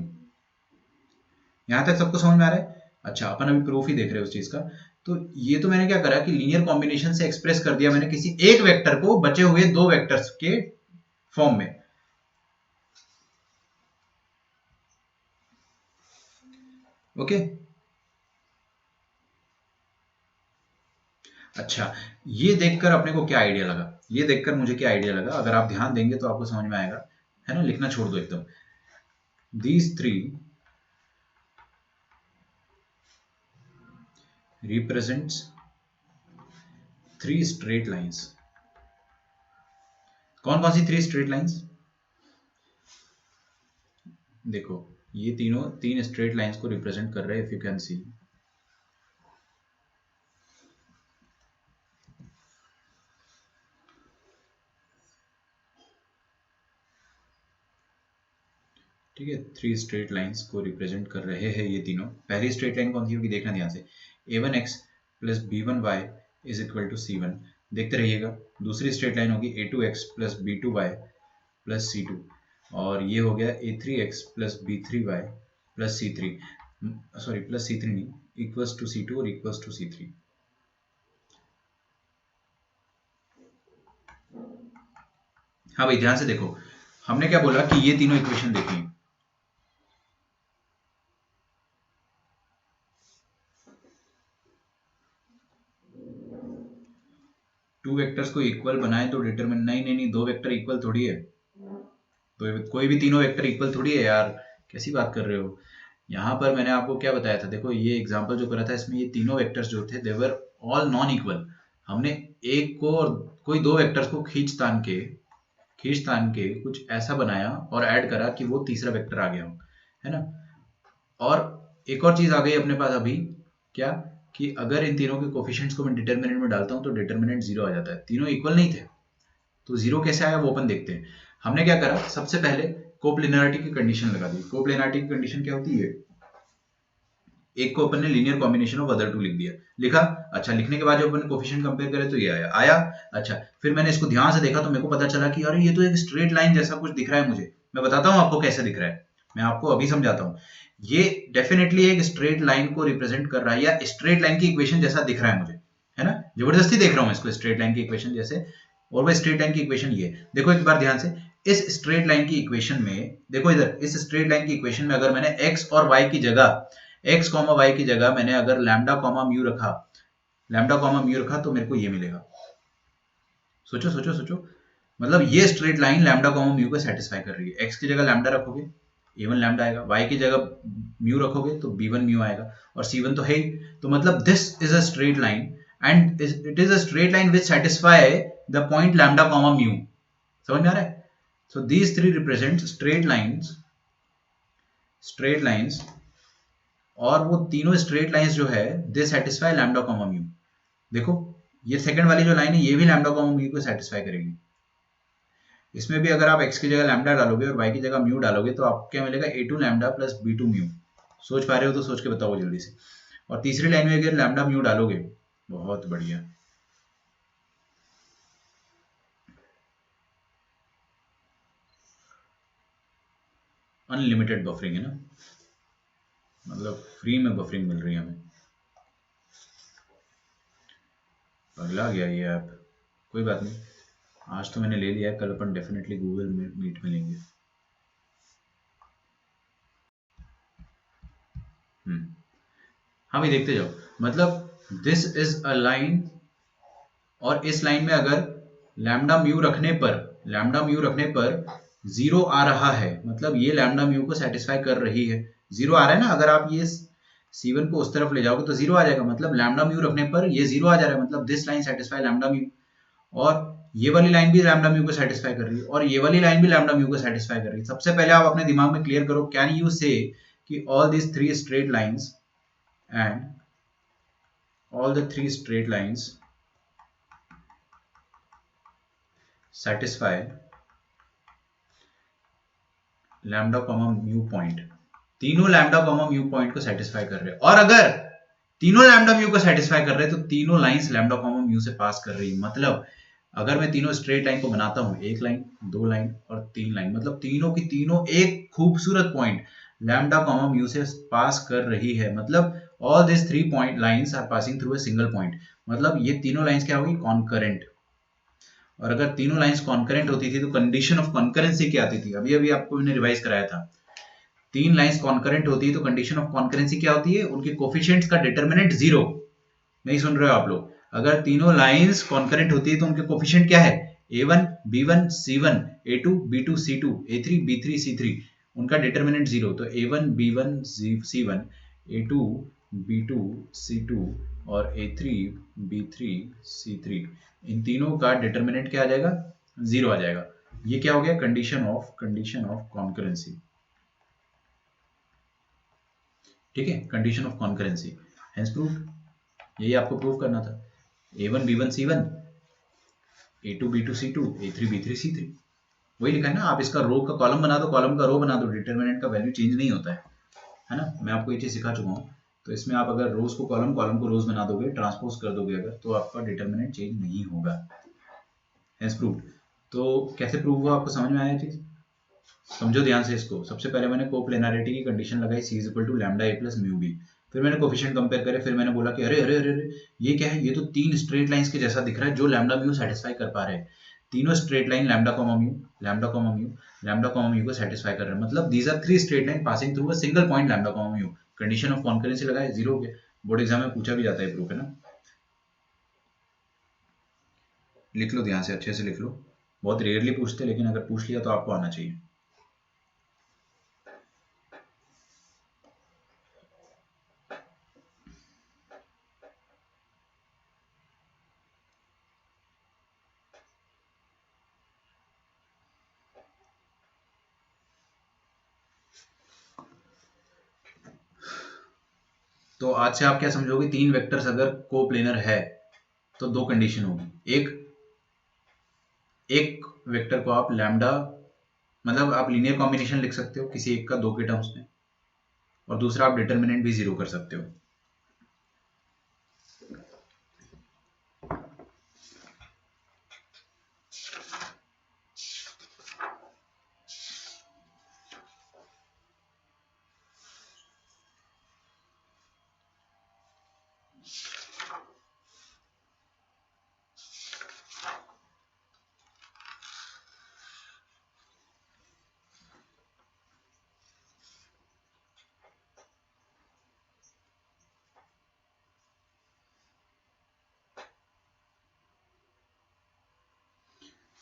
यहां तक सबको समझ में आ रहा है? अच्छा, अपन अभी प्रूफ ही देख रहे हैं उस चीज का। तो ये तो मैंने क्या करा कि लीनियर कॉम्बिनेशन से एक्सप्रेस कर दिया मैंने किसी एक वेक्टर को बचे हुए दो वेक्टर्स के फॉर्म में। ओके, अच्छा, ये देखकर अपने को क्या आइडिया लगा, ये देखकर मुझे क्या आइडिया लगा, अगर आप ध्यान देंगे तो आपको समझ में आएगा, है ना। लिखना छोड़ दो एकदम। These three represents three straight lines। कौन कौन सी 3 स्ट्रेट लाइंस? देखो ये तीनों 3 स्ट्रेट लाइंस को रिप्रेजेंट कर रहे हैं, इफ यू कैन सी। ठीक है, 3 स्ट्रेट लाइंस को रिप्रेजेंट कर रहे हैं ये तीनों। पहली स्ट्रेट लाइन कौन सी होगी देखना ध्यान से, a1x plus b1y is equal to c1, देखते रहिएगा। दूसरी स्ट्रेट लाइन होगी a2x plus b2y plus c2, और ये हो गया a3x plus b3y plus c3, sorry plus c3 नहीं, इक्वल्स टू c2 और इक्वल्स टू c3। हाँ भाई ध्यान से देखो, हमने क्या बोला कि ये तीनों इक्वेशन देखी, टू वेक्टर्स को इक्वल बनाए तो डिटरमिन, नहीं नहीं नहीं, दो वेक्टर इक्वल थोड़ी है, तो कोई भी तीनों वेक्टर इक्वल थोड़ी है यार, कैसी बात कर रहे हो। यहाँ पर मैंने आपको क्या बताया था, देखो ये एग्जांपल जो करा था इसमें ये तीनों वेक्टर्स जो थे they were all non equal. हमने एक को और कोई दो वेक्टर्स को खींच तान के कुछ ऐसा बनाया और ऐड करा कि वो तीसरा वेक्टर आ गया हो, है ना। और एक और चीज आ गई अपने पास अभी, क्या कि अगर इन तीनों के कोफिशिएंट्स को मैं डिटरमिनेंट में डालता हूँ तो डिटरमिनेंट 0 आ जाता है। तीनों इक्वल नहीं थे तो 0 कैसे आया वो अपन देखते हैं। हमने क्या करा, सबसे पहले कोप्लेनरिटी की कंडीशन लगा दी। कोप्लेनरिटी की कंडीशन क्या होती है, एक को अपन ने linear combination of other two लिख दिया, लिखा, अच्छा लिखने के बाद जब अपन कोफिशिएंट कंपेयर करें तो ये आया, अच्छा फिर मैंने इसको ध्यान से देखा तो मेरे को पता चला कि अरे ये तो एक स्ट्रेट लाइन जैसा कुछ दिख रहा है मुझे। मैं बताता हूँ आपको कैसे दिख रहा है, मैं आपको अभी समझाता हूँ। ये डेफिनेटली एक स्ट्रेट लाइन को रिप्रेजेंट कर रहा है, या स्ट्रेट लाइन की इक्वेशन जैसा दिख रहा है मुझे, है ना। जबरदस्ती देख रहा हूँ इसको स्ट्रेट लाइन की इक्वेशन जैसे, और वो स्ट्रेट लाइन की इक्वेशन ये देखो एक बार ध्यान से। इस स्ट्रेट लाइन की इक्वेशन में देखो, इधर इस स्ट्रेट लाइन की इक्वेशन में अगर मैंने x और y की जगह, x कॉमा वाई की जगह मैंने अगर लैम्डा कॉमा म्यू रखा तो मेरे को ये मिलेगा। सोचो सोचो सोचो, मतलब ये straight line lambda comma mu को सेटिस्फाई कर रही है। x की जगह लैम्डा रखोगे a1 लैम्डा आएगा, y की जगह म्यू रखोगे तो b1 म्यू आएगा, और c1 तो है ही। तो मतलब this is a straight line and it is a straight line which satisfy the point lambda comma mu. समझ में आ रहा है? So these three represent straight lines, और वो तीनों स्ट्रेट लाइंस जो है दे सेटिस्फाई लैम्डा कॉमा म्यू। देखो ये सेकंड वाली जो लाइन है ये भी लैम्डा कॉमा म्यू को सेटिस्फाई करेगी। इसमें भी अगर आप x की जगह लैम्डा डालोगे और y की जगह म्यू डालोगे तो आपको क्या मिलेगा, a2 lambda plus b2 mu. सोच पा रहे हो तो सोच के बताओ जल्दी से। और तीसरी लाइन में अगर लैम्डा म्यू डालोगे, बहुत बढ़िया, अनलिमिटेड बफरिंग है ना, मतलब फ्री में बफरिंग मिल रही है हमें। पगला गया ये ऐप, कोई बात नहीं, आज तो मैंने ले लिया है, कल अपन डेफिनेटली गूगल मीट में लेंगे। हाँ भाई देखते जाओ, मतलब दिस इज अ लाइन, और इस लाइन में अगर लैम्डा म्यू रखने पर 0 आ रहा है, मतलब ये लैम्डा म्यू को सेटिस्फाई कर रही है। 0 आ रहा है ना, अगर आप ये C1 को उस तरफ ले जाओगे तो 0 आ जाएगा, मतलब लैम्डा म्यू रखने पर ये 0 आ जा रहा है, मतलब this line satisfy lambda mu. और ये वाली लाइन भी लैम्डा म्यू को सेटिस्फाई कर रही है, और ये वाली लाइन भी लैम्डा म्यू को सेटिस्फाई कर रही है। सबसे पहले आप अपने दिमाग में क्लियर करो, कैन यू से कि all this three straight lines and all the three straight lines satisfy lambda comma mu point। तीनों लैम्डा कॉमा म्यू पॉइंट को सेटिस्फाई कर रहे हैं, और अगर तीनों लैम्डा म्यू को सेटिस्फाई कर रहे हैं तो तीनों लाइंस लैम्डा कॉमा म्यू से पास कर रही है। मतलब अगर मैं तीनों स्ट्रेट लाइन को बनाता हूं, एक लाइन, दो लाइन और तीन लाइन, मतलब तीनों की तीनों एक खूबसूरत पॉइंट लैम्डा कॉमा म्यू से पास कर रही है। मतलब all this three point lines are passing through a single point, मतलब ये तीनों लाइंस क्या होगी, कॉन्करेंट। और अगर तीनों लाइंस कॉन्करेंट होती थी तो कंडीशन ऑफ कॉन्करेंसी क्या आती थी, अभी अभी आपको मैंने रिवाइज कराया था। तीन लाइंस कॉन्करेंट होती है तो कंडीशन ऑफ कॉन्करेंसी क्या होती है, उनके कोफिशिएंट्स का डिटरमिनेंट 0। नहीं सुन रहे हो आप लोग, अगर तीनों लाइंस कॉन्करेंट होती है तो उनके कोफिशिएंट क्या है, a1 b1 c1 a2 b2 c2 a3 b3 c3, उनका डिटरमिनेंट 0। तो a1 b1 c1 a2 b2 c2 और a3 b3 c3, इन तीनों का डिटरमिनेंट क्या आ जाएगा, 0 आ जाएगा। ये क्या हो गया? Condition of concurrency. ठीक है, condition of concurrency, hence proof. यही आपको प्रूव करना था। A1 B1 C1, A2 B2 C2, A3 B3 C3, वही लिखा है ना। आप इसका रो का कॉलम बना दो, कॉलम का रो बना दो, डिटरमिनेंट का वैल्यू चेंज नहीं होता है ना। मैं आपको ये चीज सिखा चुका हूँ। तो इसमें आप अगर रोज को कॉलम, कॉलम को रोज बना दोगे, ट्रांसपोज कर दोगे अगर, तो आपका डिटरमिनेंट चेंज नहीं होगा। Hence prove. तो कैसे प्रूव हुआ, आपको समझ में आया चीज? समझो ध्यान से इसको। सबसे पहले मैंने कोप्लेनारिटी की कंडीशन लगाई, C is equal to lambda A plus mu B. फिर मैंने कोफिशिएंट कंपेयर करे, फिर मैंने बोला कि अरे अरे अरे अरे, ये क्या है? ये तो तीन स्ट्रेट लाइंस के जैसा दिख रहा है जो लैम्डा म्यू सेटिस्फाई कर पा रहे हैं। तीनों straight line lambda comma mu, lambda comma mu, lambda comma mu को सेटिस्फाई कर रहे हैं। मतलब these are three straight line passing through a single point lambda comma mu. Condition of concurrency लगाए, 0 हो गया। बोर्ड एग्जाम में पूछा भी जाता है प्रूफ, है ना। लिख लो ध्यान से, अच्छे से लिख लो। बहुत रेयरली पूछते, लेकिन अगर पूछ लिया तो आपको आना चाहिए। तो आज से आप क्या समझोगे? तीन वेक्टर्स अगर कोप्लेनर है तो दो कंडीशन होगी। एक एक वेक्टर को आप लैम्डा, मतलब आप लीनियर कॉम्बिनेशन लिख सकते हो किसी एक का दो के टर्म्स में, और दूसरा आप डिटर्मिनेंट भी 0 कर सकते हो।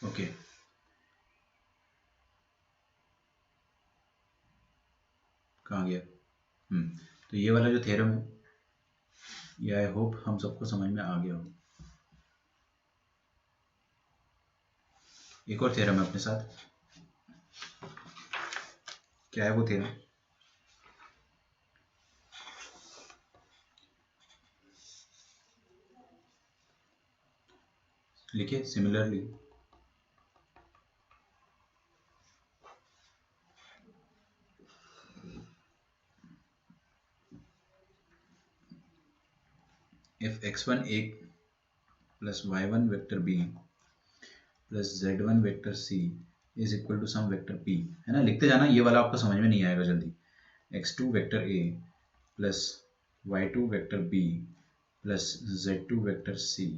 ओके, कहाँ गया? तो ये वाला जो थ्योरम है, ये आई होप हम सबको समझ में आ गया हो। एक और थ्योरम है अपने साथ, क्या है वो थ्योरम? लिखिए similarly. If x1 a plus y1 vector b plus z1 vector c is equal to some vector p, है ना। लिखते जाना, ये वाला आपको समझ में नहीं आएगा जल्दी। x2 vector a plus y2 vector b plus z2 vector c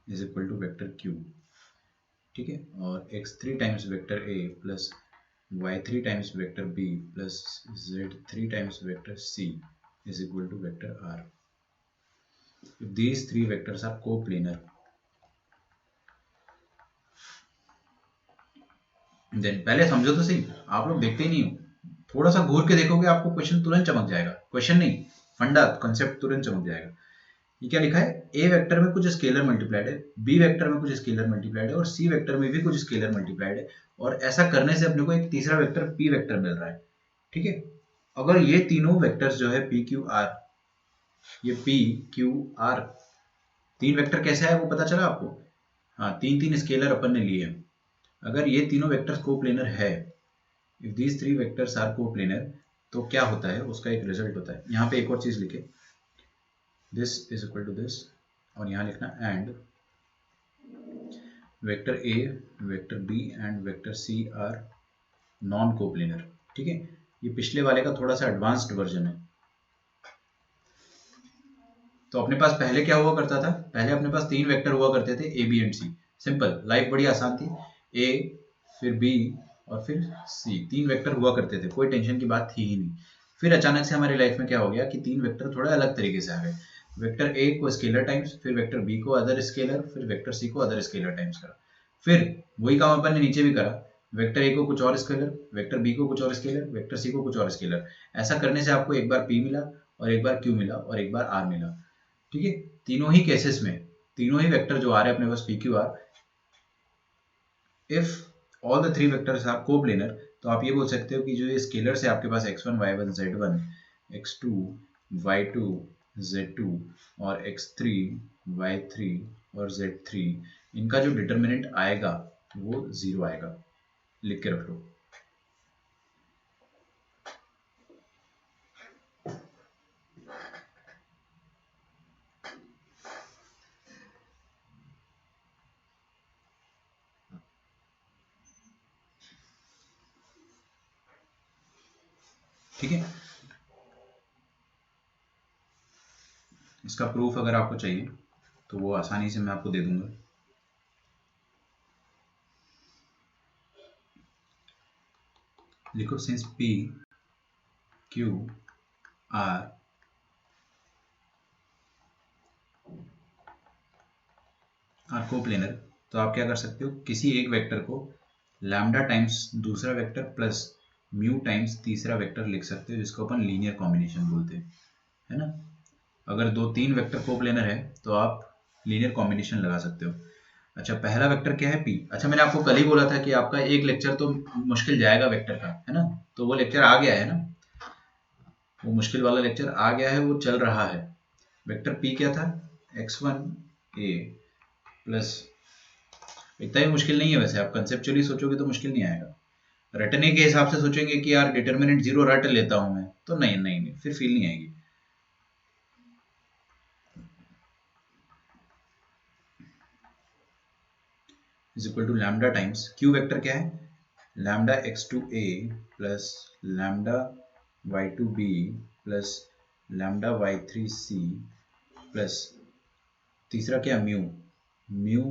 is equal to vector q। ठीक है, और x3 times vector a plus y3 times vector b plus z3 times vector c is equal to vector r। If these three vectors are coplanar, then पहले समझो तो सही, आप लोग देखते ही नहीं हो। थोड़ा सा घूर के देखोगे, आपको क्वेश्चन तुरंत चमक जाएगा। क्वेश्चन नहीं, फंडा कॉन्सेप्ट तुरंत चमक जाएगा। ये क्या लिखा है? ए वेक्टर में कुछ स्केलर मल्टीप्लाइड है, बी वेक्टर में कुछ स्केलर मल्टीप्लाइड है, और सी वेक्टर में भी कुछ स्केलर मल्टीप्लाइड है। और ऐसा करने से अपने को एक तीसरा वेक्टर पी वेक्टर मिल रहा है। ठीक है, अगर ये तीनों वेक्टर्स जो है पी क्यू आर, ये पी क्यू आर तीन वेक्टर कैसा है वो पता चला आपको? हाँ, तीन तीन स्केलर अपन ने लिए हैं। अगर ये तीनों वेक्टर्स कोप्लेनर है, if these three vectors are coplanar, तो क्या होता है? उसका एक रिजल्ट होता है। यहाँ पे एक और चीज लिखे, this is equal to this, और यहाँ लिखना and vector A, vector B and vector C are non coplanar. ठीक है, ये पिछले वाले का थोड़ा सा एडवांस्ड वर्जन है। तो अपने पास पहले क्या हुआ करता था? पहले अपने पास तीन वेक्टर हुआ करते थे, A B and C. Simple, life बड़ी आसान थी। ए, फिर बी, और फिर सी, तीन वेक्टर हुआ करते थे, कोई टेंशन की बात थी ही नहीं। फिर अचानक से हमारी लाइफ में क्या हो गया कि तीन वेक्टर थोड़ा अलग तरीके से आ गए। वेक्टर ए को स्केलर टाइम्स, फिर वेक्टर बी को अदर स्केलर, फिर वेक्टर सी को अदर स्केलर टाइम्स करा। फिर वही काम अपन ने नीचे भी करा, वेक्टर ए को कुछ और स्केलर, वेक्टर बी को कुछ और स्केलर, वेक्टर सी को कुछ और स्केलर। ऐसा करने से आपको एक बार पी मिला, और एक बार क्यू मिला, और एक बार आर मिला। ठीक है, तीनों ही केसेस में तीनों ही वेक्टर जो आ रहे हैं अपने पास P Q R, if all the three vectors are coplanar, तो आप ये बोल सकते हो कि जो ये स्केलर्स है आपके पास x1 y1 z1 x2 y2 z2 और x3 y3 और z3, इनका जो डिटर्मिनेंट आएगा वो 0 आएगा। लिख के रख लो। ठीक है, इसका प्रूफ अगर आपको चाहिए तो वो आसानी से मैं आपको दे दूंगा। लिखो since P Q R are coplanar, तो आप क्या कर सकते हो, किसी एक वेक्टर को लैम्डा टाइम्स दूसरा वेक्टर प्लस म्यू टाइम्स तीसरा वेक्टर लिख सकते हो, जिसको अपन लीनियर कॉम्बिनेशन बोलते हैं, है ना। अगर दो तीन वेक्टर कोप्लेनर है तो आप लीनियर कॉम्बिनेशन लगा सकते हो। अच्छा, पहला वेक्टर क्या है P। अच्छा, मैंने आपको कल ही बोला था कि आपका एक लेक्चर तो मुश्किल जाएगा वेक्टर का, है ना। तो वो लेक्चर आ गया है ना, वो मुश्किल वाला लेक्चर आ गया है, वो चल रहा है। वेक्टर P क्या था, x1 a प्लस, इतना ही मुश्किल नहीं है वैसे, आप कंसेप्चुअली सोचोगे तो मुश्किल नहीं आएगा। रटने के हिसाब से सोचेंगे कि यार डिटर्मिनेंट 0 रट लेता हूं मैं, तो नहीं नहीं नहीं, फिर फील नहीं आएगी। Is equal to lambda times Q vector क्या है, lambda x2a plus lambda y2b plus lambda y3c plus तीसरा क्या, mu, mu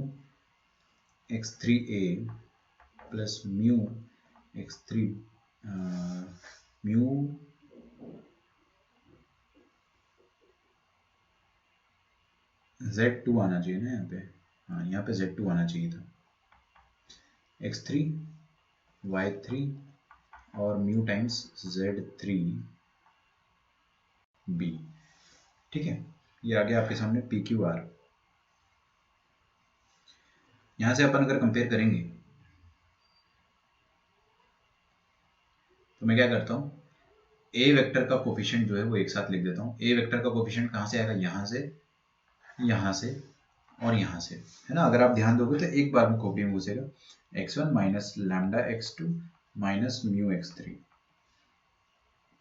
x3a plus mu x3 mu z2 आना चाहिए ना यहाँ पे, हाँ यहाँ पे z2 आना चाहिए था, x3 y3 और म्यू टाइम्स z3b। ठीक है, ये आ गया आपके सामने पी क्यू आर। यहाँ से अपन अगर कंपेयर करेंगे तो मैं क्या करता हूँ, ए वेक्टर का कोफिशिएंट जो है वो एक साथ लिख देता हूँ। ए वेक्टर का कोफिशिएंट कहाँ से आएगा, यहाँ से, यहाँ से और यहाँ से, है ना। अगर आप ध्यान दोगे तो एक बार में कॉपी में घुसेगा, x1 minus lambda x2 minus mu x3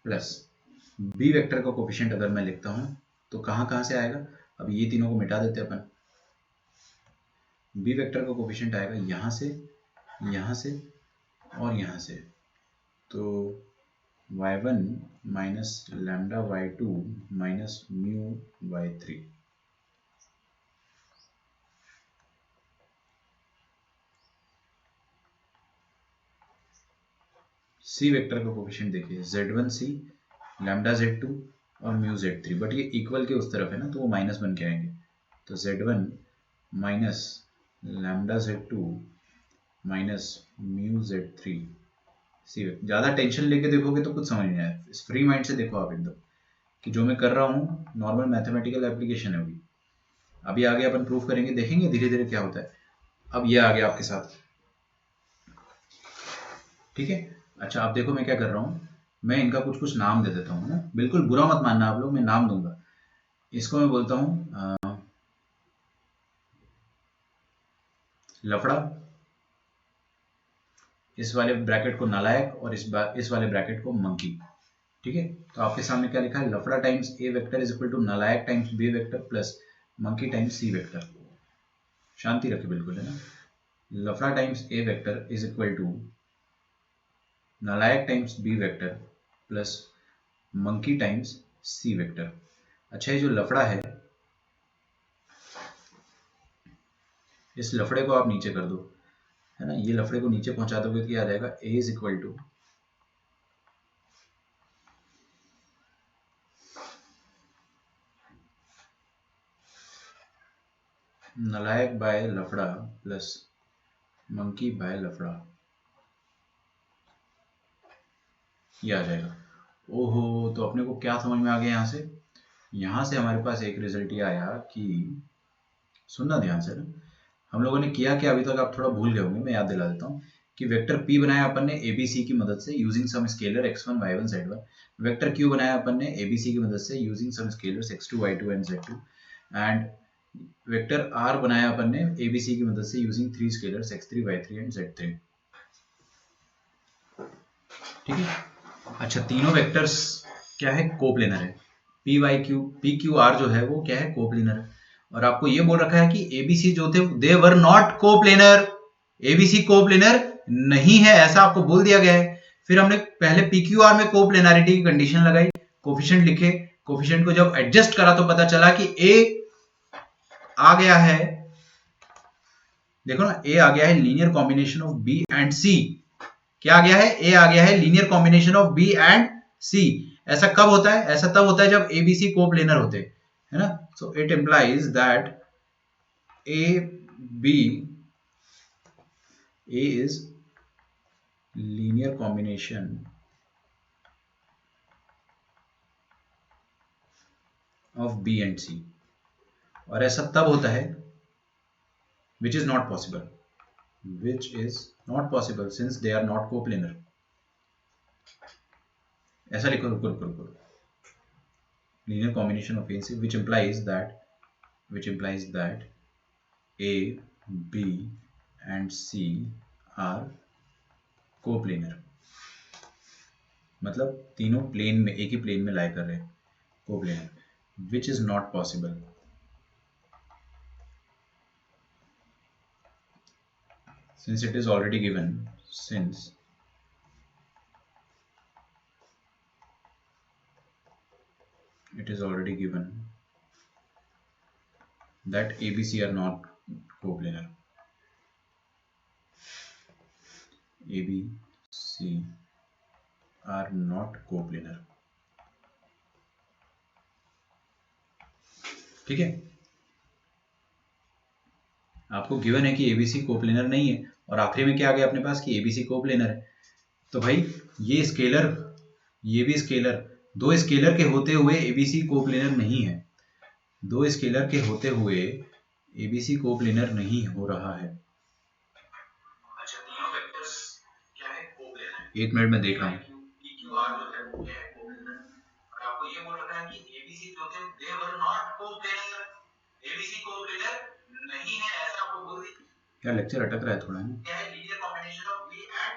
plus B vector का कोफिशिएंट अगर मैं लिखता हूँ तो कहाँ कहाँ से आएगा, अब ये तीनों को मिटा देते हैं अपन। बी वेक्टर का कोफिशिएंट आएगा यहाँ से, यहाँ से और यहाँ से, तो y1 minus lambda y2 minus mu y3। C vector का कोफिशिएंट देखिए, z1c लैम्डा z2 और म्यू z3, बट ये इक्वल के उस तरफ है ना, तो वो माइनस बन के आएंगे। तो z1 minus lambda z2 minus mu z3 सी। ज़्यादा टेंशन लेके देखोगे तो कुछ समझ नहीं आया, फ्री माइंड से देखो आप एकदम, कि जो मैं कर रहा हूँ नॉर्मल मैथमेटिकल एप्लीकेशन है। अभी आगे अपन प्रूफ करेंगे, देखेंगे धीरे धीरे क्या होता है। अब ये आ गया आपके साथ, ठीक है। अच्छा, आप देखो मैं क्या कर रहा हूँ, मैं इनका कुछ कुछ नाम दे देता हूँ ना, बिल्कुल बुरा मत मानना आप लोग, मैं नाम दूंगा। इसको मैं बोलता हूँ लफड़ा, इस वाले ब्रैकेट को नालायक और इस वाले ब्रैकेट को मंकी। ठीक है, तो आपके सामने क्या लिखा है, लफड़ा times A vector is equal to नालायक times B vector plus monkey times C vector. शांति रखे बिल्कुल, है ना। लफड़ा times A vector is equal to नालायक times B vector plus monkey times C vector. अच्छा, ये जो लफड़ा है, इस लफड़े को आप नीचे कर दो, है ना। ये लफड़े को नीचे पहुंचा दोगे तो क्या आ जाएगा, ए इज इक्वल टू नालायक बाय लफड़ा प्लस मंकी बाय लफड़ा, ये आ जाएगा। ओहो, तो अपने को क्या समझ में आ गया यहाँ से हमारे पास एक रिजल्ट ये आया कि, सुनना ध्यान से ना, हम लोगों ने किया क्या अभी तक आप थोड़ा भूल गए होंगे, मैं याद दिला देता हूँ कि वेक्टर P बनाया अपन ने ABC की मदद से using some scalar x1 y1 z1। Vector Q बनाया अपन ने ABC की मदद से using some scalars x2 y2 and z2। And vector R बनाया अपन ने ABC की मदद से using 3 scalars x3 y3 and z3। ठीक है। अच्छा, तीनों वेक्टर्स क्या है, कोप्लेनर है। पी क्यू आर जो है वो क्या है, कोप्लेनर है। और आपको ये बोल रखा है कि एबीसी जो थे they were not coplanar, ABC coplanar नहीं है, ऐसा आपको बोल दिया गया है। फिर हमने पहले पी क्यू आर में कोप्लेनरिटी की कंडीशन लगाई, कोफिशिएंट लिखे, कोफिशिएंट को जब एडजस्ट करा तो पता चला कि ए आ गया है, देखो ना, ए आ गया है linear combination of B and C. क्या आ गया है, ए आ गया है linear combination of B and C. ऐसा कब होता है, ऐसा तब होता है जब एबीसी कोप्लेनर होते हैं, है ना। So it implies that A B A is linear combination of B and C. और ऐसा तब होता है which is not possible, which is not possible since they are not coplanar। ऐसा लिखो, रुको रुको रुको, linear combination of A and C which implies that A, B and C are coplanar। मतलब तीनों प्लेन में, एक ही प्लेन में लाई कर रहे हैं, coplanar, which is not possible since it is already given, that ABC are not coplanar। ABC are not coplanar। ठीक है, आपको गिवन है कि एबीसी कोप्लेनर नहीं है, और आखिरी में क्या आ गया अपने पास कि एबीसी कोप्लेनर है। तो भाई ये स्केलर, ये भी स्केलर, दो स्केलर के होते हुए एबीसी कोप्लेनर नहीं है, दो स्केलर के होते हुए एबीसी कोप्लेनर नहीं हो रहा है। अच्छा, तीनों वेक्टर्स क्या है, कोप्लेनर। एक मिनट में देख रहा हूँ। पीक्यूआर जो है वो क्या है, कोप्लेनर। और आपको ये बोल रखा है कि एबीसी जो थे they were not coplanar, ABC coplanar नहीं है, ऐसा आपको बोल दिया। क्या लेक्चर अटक रहा है थोड़ा, है क्या है, linear combination of B and,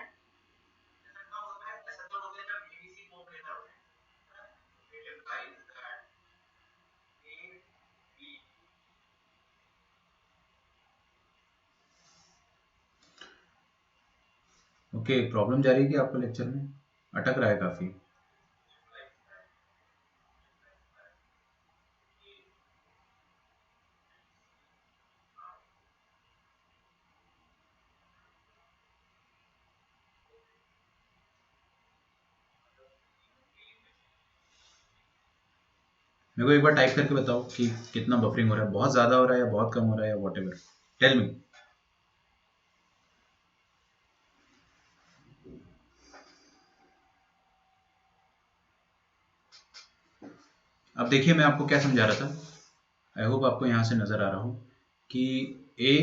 ऐसा कब होता है, ऐसा तब होता है जब एबीसी कोप्लेनर होते हैं। It implies that A B. Okay, problem जा रही है कि आपको लेक्चर में अटक रहा है काफी। मेरे को एक बार टाइप करके बताओ कि कितना बफरिंग हो रहा है, बहुत ज्यादा हो रहा है या बहुत कम हो रहा है या व्हाटएवर, टेल मी। अब देखिए मैं आपको क्या समझा रहा था, आई होप आपको यहां से नजर आ रहा हो कि ए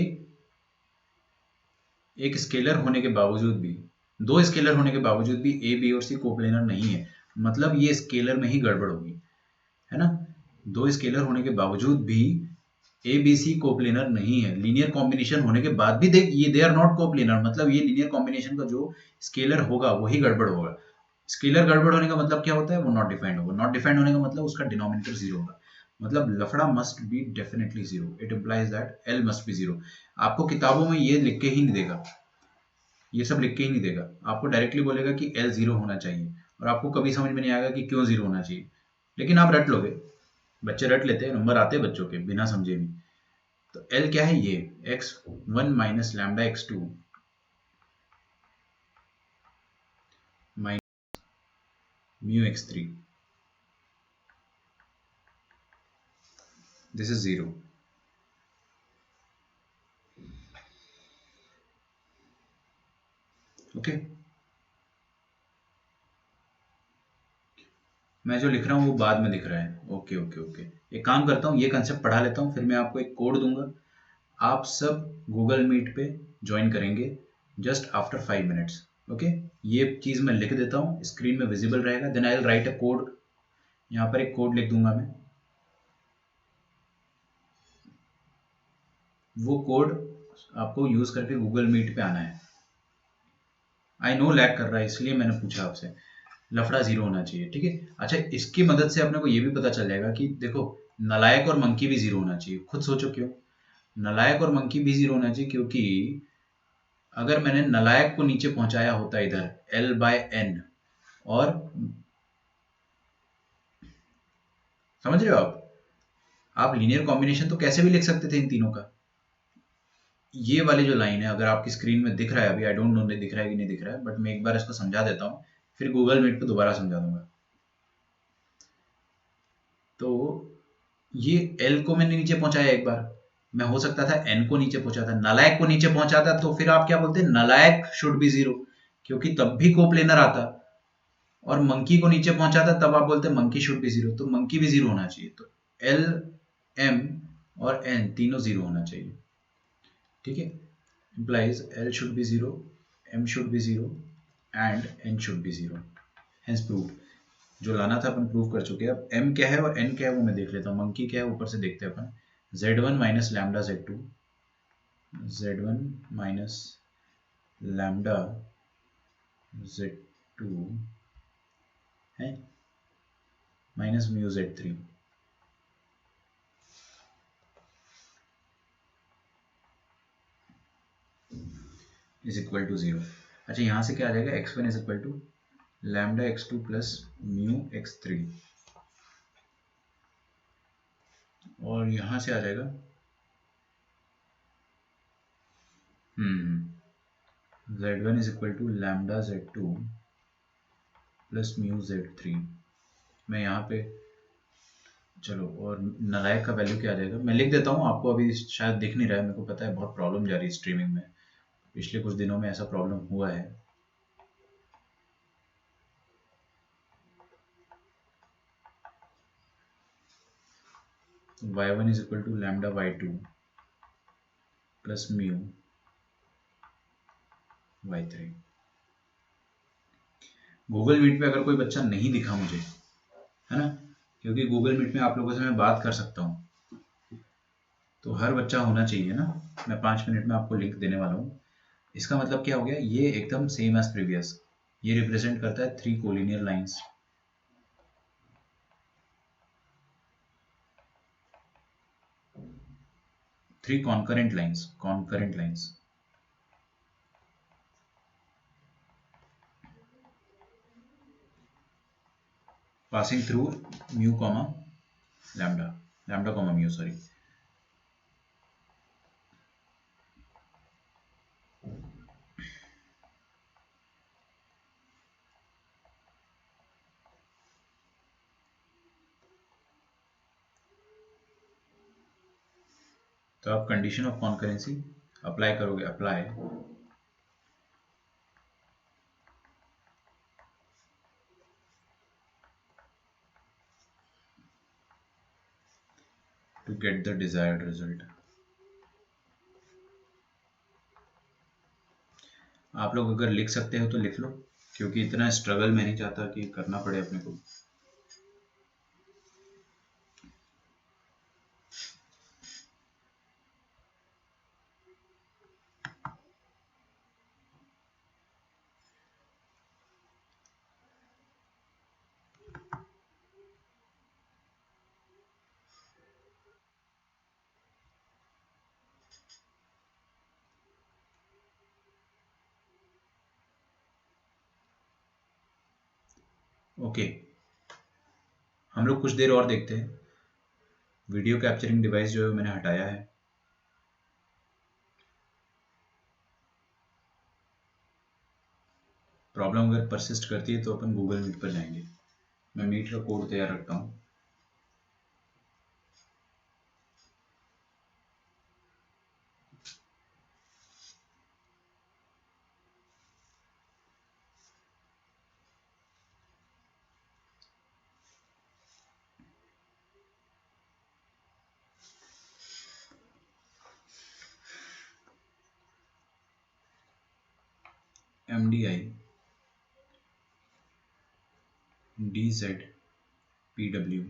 एक स्केलर होने के बावजूद भी, दो स्केलर होने के बावजूद भी ए बी और सी कोप्लेनर नहीं है, मतलब ये स्केलर में ही गड़बड़ होगी, है ना। दो स्केलर होने के बावजूद भी ए बी सी कोप्लेनर नहीं है, लीनियर कॉम्बिनेशन होने के बाद भी देख ये दे आर नॉट कोप्लेनर, मतलब ये लीनियर कॉम्बिनेशन का जो स्केलर होगा वही गड़बड़ होगा। स्केलर गड़बड़ होने का मतलब क्या होता है, वो नॉट डिफाइंड होगा, नॉट डिफाइंड होने का मतलब उसका डिनोमिनेटर जीरो होगा, मतलब लफड़ा must be definitely zero. It implies that L must be zero. आपको किताबों में ये लिख के ही नहीं देगा, ये सब लिख के ही नहीं देगा, आपको डायरेक्टली बोलेगा कि एल जीरो होना चाहिए, और आपको कभी समझ में नहीं आएगा कि क्यों जीरो होना चाहिए, लेकिन आप रट लोगे, बच्चे रट लेते हैं, नंबर आते हैं बच्चों के बिना समझे भी। तो एल क्या है, ये x1 minus lambda x2 minus mu x3, this is zero. Okay, मैं जो लिख रहा हूँ वो बाद में दिख रहा है। ओके ओके ओके, एक काम करता हूँ, ये कंसेप्ट पढ़ा लेता हूँ, फिर मैं आपको एक कोड दूंगा, आप सब गूगल मीट पे ज्वाइन करेंगे जस्ट आफ्टर 5 मिनट्स। ओके, ये चीज़ मैं लिख देता हूँ, स्क्रीन में विजिबल रहेगा। Then I will write a code, यहाँ पर एक कोड लिख दूंगा मैं। वो कोड आपको यूज़ करके गूगल मीट पे आना है। आई नो लैग कर रहा है, इसलिए मैंने पूछा आपसे। लफड़ा जीरो होना चाहिए, ठीक है। अच्छा, इसकी मदद से अपने को ये भी पता चल जाएगा कि देखो, नलायक और मंकी भी जीरो होना चाहिए। खुद सोचो क्यों नलायक और मंकी भी जीरो होना चाहिए, क्योंकि अगर मैंने नलायक को नीचे पहुंचाया होता इधर L/N, और समझ रहे हो आप लीनियर कॉम्बिनेशन तो कैसे भी लिख सकते थे इन तीनों का। ये वाली जो लाइन है, अगर आपकी स्क्रीन में दिख रहा है, अभी आई डोंट नो दिख रहा है कि नहीं दिख रहा है, बट मैं एक बार इसको समझा देता हूँ, फिर गूगल मीट पे दोबारा समझा दूंगा। तो ये L को मैंने नीचे पहुंचाया एक बार, मैं हो सकता था N को नीचे पहुंचाता, नलायक को नीचे पहुंचाता, तो फिर आप क्या बोलते, नलायक शुड बी जीरो, क्योंकि तब भी कोप्लेनर आता। और मंकी को नीचे पहुंचाता, तब आप बोलते मंकी शुड बी जीरो, तो मंकी भी जीरो होना चाहिए। तो L, M और N तीनों जीरो होना चाहिए, ठीक है। implies L should be 0, M should be 0 and N should be 0, hence proved। जो लाना था अपन प्रूव कर चुके हैं। अब M क्या है और N क्या है वो मैं देख लेता हूँ। मंकी क्या है ऊपर से देखते हैं अपन। Z1 minus lambda Z2, Z1 minus lambda Z2 है minus mu Z3 is equal to 0। अच्छा, यहाँ से क्या आ जाएगा, x1 is equal to lambda x2 plus mu x3, और यहाँ से आ जाएगा Z1 is equal to lambda Z2 plus mu Z3। मैं यहाँ पे, चलो, और नलायक का वैल्यू क्या आ जाएगा मैं लिख देता हूँ आपको, अभी शायद दिख नहीं रहा है, मेरे को पता है बहुत प्रॉब्लम जा रही है स्ट्रीमिंग में, पिछले कुछ दिनों में ऐसा प्रॉब्लम हुआ है। y1 is equal to lambda y2 plus mu y3। Google Meet पे अगर कोई बच्चा नहीं दिखा मुझे, है ना, क्योंकि गूगल मीट में आप लोगों से मैं बात कर सकता हूँ, तो हर बच्चा होना चाहिए ना। मैं 5 मिनट में आपको लिंक देने वाला हूँ। इसका मतलब क्या हो गया, ये एकदम सेम एज प्रीवियस, ये रिप्रेजेंट करता है 3 collinear lines, 3 concurrent lines passing through mu comma lambda comma mu, sorry। तो आप कंडीशन ऑफ कॉन्करेंसी अप्लाई करोगे, apply, to get the desired result. आप लोग अगर लिख सकते हो तो लिख लो, क्योंकि इतना स्ट्रगल मैं नहीं चाहता कि करना पड़े अपने को। ओके, हम लोग कुछ देर और देखते हैं। वीडियो कैप्चरिंग डिवाइस जो है मैंने हटाया है। प्रॉब्लम अगर परसिस्ट करती है तो अपन गूगल मीट पर जाएंगे। मैं मीट का कोड तैयार रखता हूँ। MDI DZ PW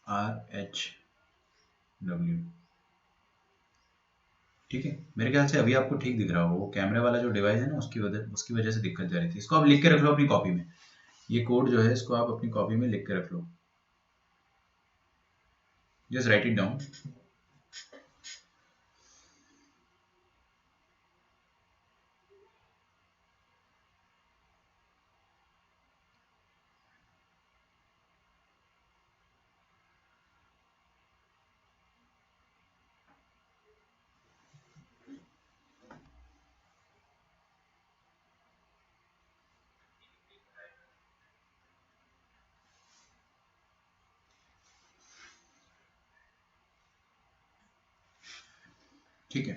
RH W। ठीक है, मेरे ख्याल से अभी आपको ठीक दिख रहा होगा, वो कैमरे वाला जो डिवाइस है ना उसकी वजह से दिक्कत जा रही थी। इसको आप लिख के रख लो अपनी कॉपी में, ये कोड जो है इसको आप अपनी कॉपी में लिख के रख लो, जस्ट राइट इट डाउन। ठीक है,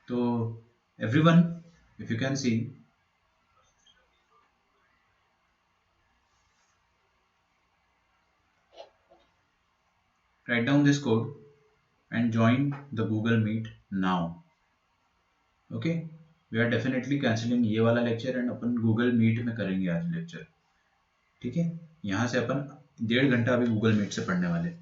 तो everyone if you can see, write down this code and join the Google Meet now. Okay, we are definitely cancelling ये वाला लेक्चर एंड अपन गूगल मीट में करेंगे आज लेक्चर। ठीक है, यहाँ से अपन 1.5 घंटा अभी गूगल मीट से पढ़ने वाले।